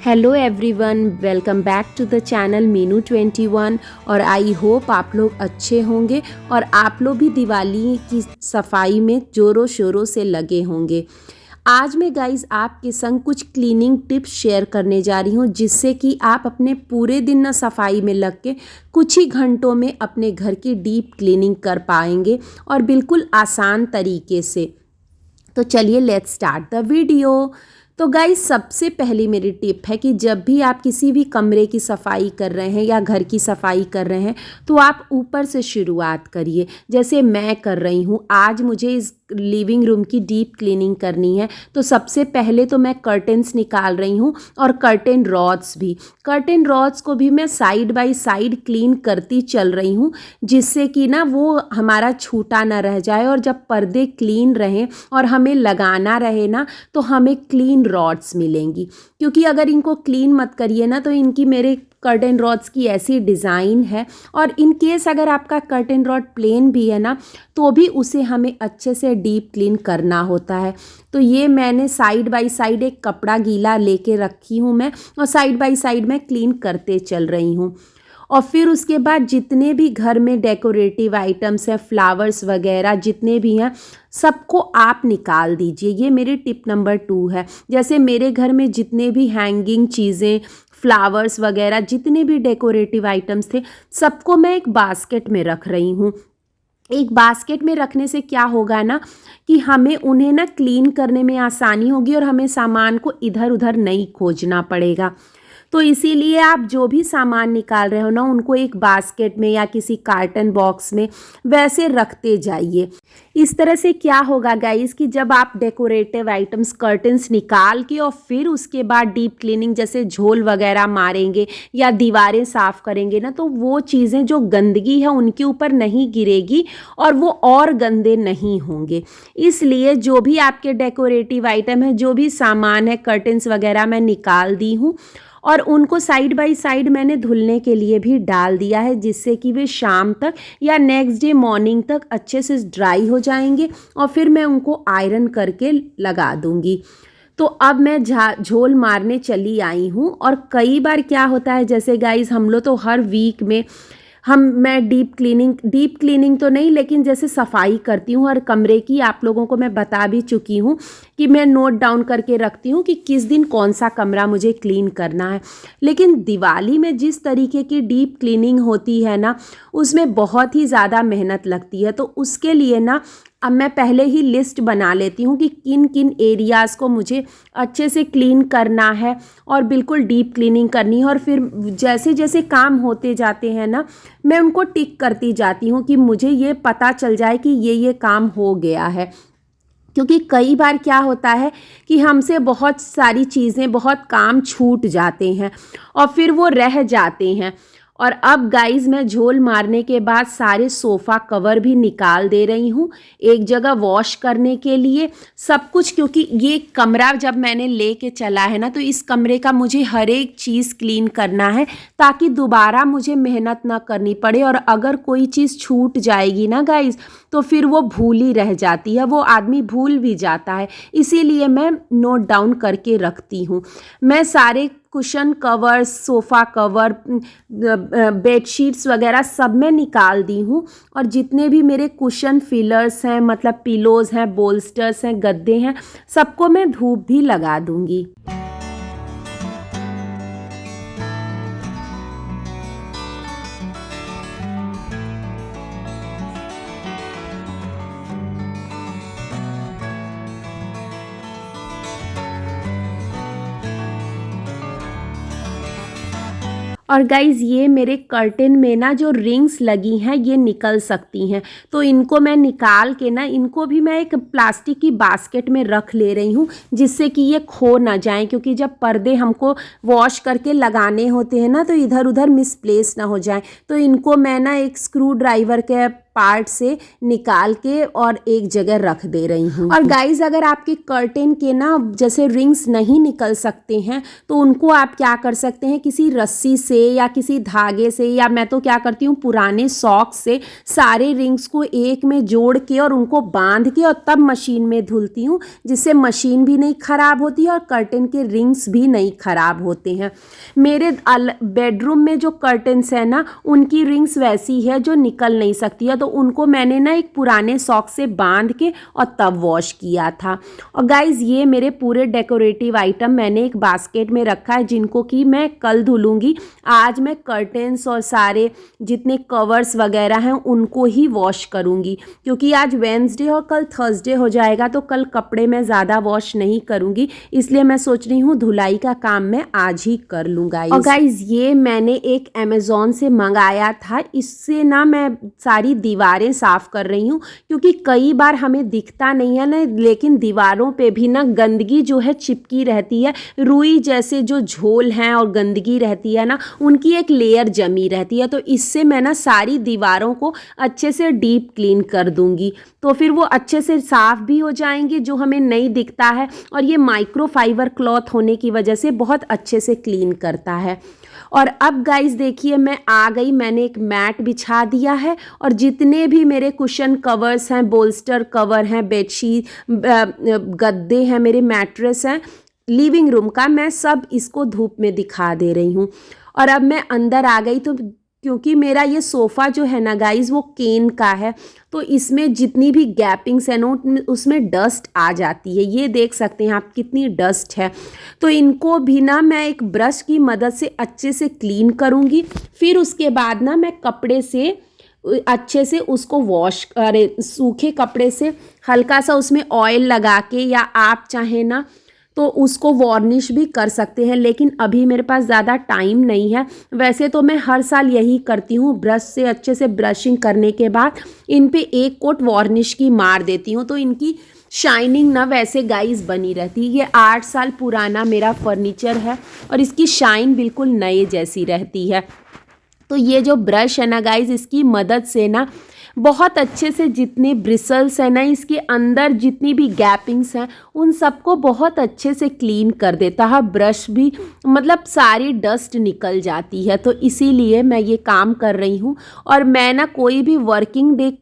Hello everyone, welcome back to the channel Meenu 21। और I hope आप लोग अच्छे होंगे और आप लोग भी दिवाली की सफाई में ज़ोरों शोरों से लगे होंगे। आज मैं गाइज़ आपके संग कुछ क्लीनिंग टिप्स शेयर करने जा रही हूँ, जिससे कि आप अपने पूरे दिन ना सफाई में लग के कुछ ही घंटों में अपने घर की डीप क्लीनिंग कर पाएंगे और बिल्कुल आसान तरीके से। तो चलिए लेट्स स्टार्ट द वीडियो। तो गाइस, सबसे पहली मेरी टिप है कि जब भी आप किसी भी कमरे की सफाई कर रहे हैं या घर की सफाई कर रहे हैं तो आप ऊपर से शुरुआत करिए। जैसे मैं कर रही हूँ, आज मुझे इस लिविंग रूम की डीप क्लीनिंग करनी है, तो सबसे पहले तो मैं कर्टेन्स निकाल रही हूँ और कर्टेन रॉड्स को भी मैं साइड बाय साइड क्लीन करती चल रही हूँ, जिससे कि ना वो हमारा छूटा ना रह जाए। और जब पर्दे क्लीन रहें और हमें लगाना रहे ना, तो हमें क्लीन रॉड्स मिलेंगी। क्योंकि अगर इनको क्लीन मत करिए ना, तो इनकी मेरे कर्टेन रॉड्स की ऐसी डिज़ाइन है, और इन केस अगर आपका कर्टेन रॉड प्लेन भी है ना, तो भी उसे हमें अच्छे से डीप क्लीन करना होता है। तो ये मैंने साइड बाय साइड एक कपड़ा गीला लेके रखी हूँ मैं, और साइड बाय साइड मैं क्लीन करते चल रही हूँ। और फिर उसके बाद जितने भी घर में डेकोरेटिव आइटम्स हैं, फ्लावर्स वगैरह जितने भी हैं, सबको आप निकाल दीजिए। ये मेरी टिप नंबर 2 है। जैसे मेरे घर में जितने भी हैंगिंग चीज़ें, फ्लावर्स वगैरह जितने भी डेकोरेटिव आइटम्स थे, सबको मैं एक बास्केट में रख रही हूँ। एक बास्केट में रखने से क्या होगा ना, कि हमें उन्हें ना क्लीन करने में आसानी होगी और हमें सामान को इधर उधर नहीं खोजना पड़ेगा। तो इसीलिए आप जो भी सामान निकाल रहे हो ना, उनको एक बास्केट में या किसी कार्टन बॉक्स में वैसे रखते जाइए। इस तरह से क्या होगा गाइस, कि जब आप डेकोरेटिव आइटम्स, कर्टन्स निकाल के और फिर उसके बाद डीप क्लीनिंग जैसे झोल वगैरह मारेंगे या दीवारें साफ़ करेंगे ना, तो वो चीज़ें जो गंदगी है उनके ऊपर नहीं गिरेगी और वो और गंदे नहीं होंगे। इसलिए जो भी आपके डेकोरेटिव आइटम है, जो भी सामान है, कर्टन्स वगैरह मैं निकाल दी हूँ और उनको साइड बाय साइड मैंने धुलने के लिए भी डाल दिया है, जिससे कि वे शाम तक या नेक्स्ट डे मॉर्निंग तक अच्छे से ड्राई हो जाएंगे और फिर मैं उनको आयरन करके लगा दूंगी। तो अब मैं झोल मारने चली आई हूँ। और कई बार क्या होता है, जैसे गाइस हम लोग तो हर वीक में मैं डीप क्लीनिंग तो नहीं, लेकिन जैसे सफाई करती हूँ हर कमरे की, आप लोगों को मैं बता भी चुकी हूँ कि मैं नोट डाउन करके रखती हूँ कि किस दिन कौन सा कमरा मुझे क्लीन करना है। लेकिन दिवाली में जिस तरीके की डीप क्लीनिंग होती है ना, उसमें बहुत ही ज़्यादा मेहनत लगती है। तो उसके लिए ना अब मैं पहले ही लिस्ट बना लेती हूँ कि किन किन एरियाज़ को मुझे अच्छे से क्लीन करना है और बिल्कुल डीप क्लीनिंग करनी है। और फिर जैसे जैसे काम होते जाते हैं ना, मैं उनको टिक करती जाती हूँ कि मुझे ये पता चल जाए कि ये काम हो गया है। क्योंकि कई बार क्या होता है कि हमसे बहुत सारी चीज़ें, बहुत काम छूट जाते हैं और फिर वो रह जाते हैं। और अब गाइस, मैं झोल मारने के बाद सारे सोफ़ा कवर भी निकाल दे रही हूँ एक जगह वॉश करने के लिए सब कुछ। क्योंकि ये कमरा जब मैंने लेके चला है ना, तो इस कमरे का मुझे हर एक चीज़ क्लीन करना है, ताकि दोबारा मुझे मेहनत ना करनी पड़े। और अगर कोई चीज़ छूट जाएगी ना गाइस, तो फिर वो भूल ही रह जाती है, वो आदमी भूल भी जाता है। इसीलिए मैं नोट डाउन करके रखती हूँ। मैं सारे cushion cover, sofa cover, bedsheets वगैरह सब मैं निकाल दी हूँ। और जितने भी मेरे कुशन फिलर्स हैं, मतलब पिलोज़ हैं, बोल्स्टर्स हैं, गद्दे हैं, सबको मैं धूप भी लगा दूँगी। और गाइज़, ये मेरे कर्टेन में ना जो रिंग्स लगी हैं, ये निकल सकती हैं, तो इनको मैं निकाल के ना, इनको भी मैं एक प्लास्टिक की बास्केट में रख ले रही हूँ, जिससे कि ये खो ना जाएं। क्योंकि जब पर्दे हमको वॉश करके लगाने होते हैं ना, तो इधर उधर मिसप्लेस ना हो जाएं। तो इनको मैं ना एक स्क्रू ड्राइवर के पार्ट से निकाल के और एक जगह रख दे रही हूँ। और गाइज अगर आपके कर्टेन के ना जैसे रिंग्स नहीं निकल सकते हैं तो उनको आप क्या कर सकते हैं, किसी रस्सी से या किसी धागे से, या मैं तो क्या करती हूँ पुराने सॉक्स से सारे रिंग्स को एक में जोड़ के और उनको बांध के और तब मशीन में धुलती हूँ, जिससे मशीन भी नहीं ख़राब होती है और कर्टेन के रिंग्स भी नहीं ख़राब होते हैं। मेरे बेडरूम में जो कर्टेन्स है ना उनकी रिंग्स वैसी है जो निकल नहीं सकती है, तो उनको मैंने ना एक पुराने सॉक से बांध के और तब वॉश किया था। और गाइज़ ये मेरे पूरे डेकोरेटिव आइटम मैंने एक बास्केट में रखा है जिनको कि मैं कल धुलूँगी। आज मैं कर्टेन्स और सारे जितने कवर्स वगैरह हैं उनको ही वॉश करूँगी, क्योंकि आज वेडनेसडे और कल थर्सडे हो जाएगा तो कल कपड़े मैं ज़्यादा वॉश नहीं करूँगी, इसलिए मैं सोच रही हूँ धुलाई का काम मैं आज ही कर लूँगा। और गाइज़ ये मैंने एक अमेज़ॉन से मंगाया था, इससे ना मैं सारी दीवारें साफ़ कर रही हूँ, क्योंकि कई बार हमें दिखता नहीं है ना लेकिन दीवारों पे भी ना गंदगी जो है चिपकी रहती है। रुई जैसे जो झोल हैं और गंदगी रहती है ना उनकी एक लेयर जमी रहती है, तो इससे मैं ना सारी दीवारों को अच्छे से डीप क्लीन कर दूंगी, तो फिर वो अच्छे से साफ़ भी हो जाएंगे जो हमें नहीं दिखता है। और ये माइक्रोफाइबर क्लॉथ होने की वजह से बहुत अच्छे से क्लीन करता है। और अब गाइस देखिए मैं आ गई, मैंने एक मैट बिछा दिया है और जितने भी मेरे कुशन कवर्स हैं, बोल्स्टर कवर हैं, बेडशीट गद्दे हैं, मेरे मैट्रेस हैं लिविंग रूम का, मैं सब इसको धूप में दिखा दे रही हूँ। और अब मैं अंदर आ गई तो क्योंकि मेरा ये सोफ़ा जो है ना गाइस वो केन का है, तो इसमें जितनी भी गैपिंग्स है ना उसमें डस्ट आ जाती है। ये देख सकते हैं आप कितनी डस्ट है, तो इनको भी ना मैं एक ब्रश की मदद से अच्छे से क्लीन करूँगी। फिर उसके बाद ना मैं कपड़े से अच्छे से उसको वॉश सूखे कपड़े से हल्का सा उसमें ऑयल लगा के, या आप चाहें ना तो उसको वार्निश भी कर सकते हैं, लेकिन अभी मेरे पास ज़्यादा टाइम नहीं है। वैसे तो मैं हर साल यही करती हूँ, ब्रश से अच्छे से ब्रशिंग करने के बाद इन पे एक कोट वार्निश की मार देती हूँ, तो इनकी शाइनिंग ना वैसे गाइस बनी रहती है। ये 8 साल पुराना मेरा फर्नीचर है और इसकी शाइन बिल्कुल नए जैसी रहती है। तो ये जो ब्रश है ना गाइस इसकी मदद से ना बहुत अच्छे से जितने ब्रिसल्स हैं ना इसके अंदर जितनी भी गैपिंग्स हैं उन सबको बहुत अच्छे से क्लीन कर देता है। ब्रश भी मतलब सारी डस्ट निकल जाती है, तो इसीलिए मैं ये काम कर रही हूँ। और मैं ना कोई भी वर्किंग डे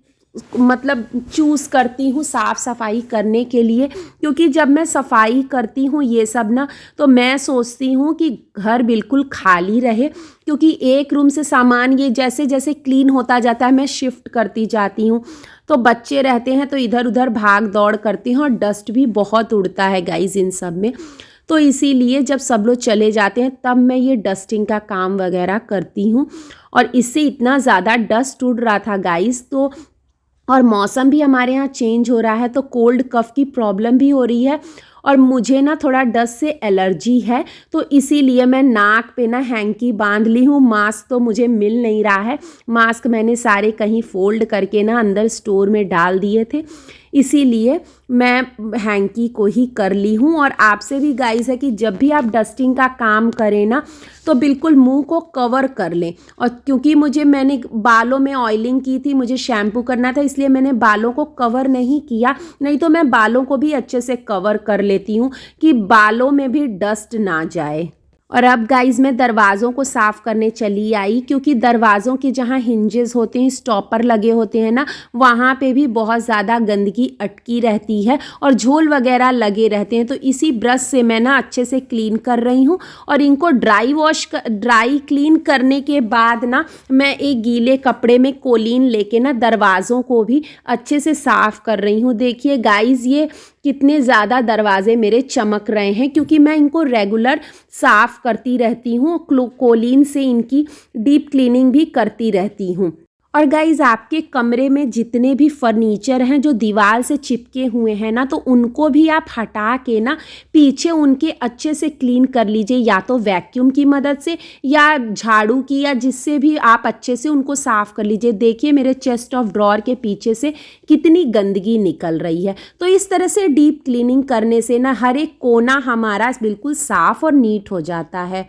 मतलब चूज़ करती हूँ साफ़ सफाई करने के लिए, क्योंकि जब मैं सफाई करती हूँ ये सब ना तो मैं सोचती हूँ कि घर बिल्कुल खाली रहे, क्योंकि एक रूम से सामान ये जैसे जैसे क्लीन होता जाता है मैं शिफ्ट करती जाती हूँ, तो बच्चे रहते हैं तो इधर उधर भाग दौड़ करती हूँ और डस्ट भी बहुत उड़ता है गाइस इन सब में। तो इसीलिए जब सब लोग चले जाते हैं तब मैं ये डस्टिंग का काम वगैरह करती हूँ। और इससे इतना ज़्यादा डस्ट उड़ रहा था गाइस, तो और मौसम भी हमारे यहाँ चेंज हो रहा है तो कोल्ड कफ़ की प्रॉब्लम भी हो रही है, और मुझे ना थोड़ा डस्ट से एलर्जी है, तो इसीलिए मैं नाक पे ना हैंकी बांध ली हूँ। मास्क तो मुझे मिल नहीं रहा है, मास्क मैंने सारे कहीं फोल्ड करके ना अंदर स्टोर में डाल दिए थे, इसीलिए मैं हैंकी को ही कर ली हूँ। और आपसे भी गाइस है कि जब भी आप डस्टिंग का काम करें ना तो बिल्कुल मुंह को कवर कर लें। और क्योंकि मैंने बालों में ऑयलिंग की थी, मुझे शैम्पू करना था, इसलिए मैंने बालों को कवर नहीं किया, नहीं तो मैं बालों को भी अच्छे से कवर कर लेती हूँ कि बालों में भी डस्ट ना जाए। और अब गाइज़ मैं दरवाज़ों को साफ़ करने चली आई, क्योंकि दरवाज़ों के जहाँ हिंजेस होते हैं, स्टॉपर लगे होते हैं ना, वहाँ पे भी बहुत ज़्यादा गंदगी अटकी रहती है और झोल वगैरह लगे रहते हैं। तो इसी ब्रश से मैं ना अच्छे से क्लीन कर रही हूँ। और इनको ड्राई क्लीन करने के बाद ना मैं एक गीले कपड़े में कोलीन लेके ना दरवाज़ों को भी अच्छे से साफ़ कर रही हूँ। देखिए गाइज़ ये कितने ज़्यादा दरवाजे मेरे चमक रहे हैं, क्योंकि मैं इनको रेगुलर साफ़ करती रहती हूँ, कोलीन से इनकी डीप क्लीनिंग भी करती रहती हूँ। और गाइज़ आपके कमरे में जितने भी फर्नीचर हैं जो दीवार से चिपके हुए हैं ना, तो उनको भी आप हटा के ना पीछे उनके अच्छे से क्लीन कर लीजिए, या तो वैक्यूम की मदद से या झाड़ू की, या जिससे भी आप अच्छे से उनको साफ़ कर लीजिए। देखिए मेरे चेस्ट ऑफ ड्रॉर के पीछे से कितनी गंदगी निकल रही है। तो इस तरह से डीप क्लीनिंग करने से ना हर एक कोना हमारा बिल्कुल साफ़ और नीट हो जाता है।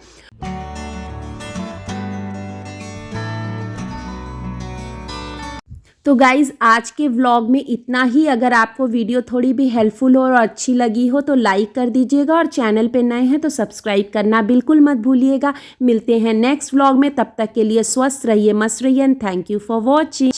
तो गाइज़ आज के व्लॉग में इतना ही। अगर आपको वीडियो थोड़ी भी हेल्पफुल हो और अच्छी लगी हो तो लाइक कर दीजिएगा और चैनल पे नए हैं तो सब्सक्राइब करना बिल्कुल मत भूलिएगा। मिलते हैं नेक्स्ट व्लॉग में, तब तक के लिए स्वस्थ रहिए, मस्त रहिए and thank you for watching.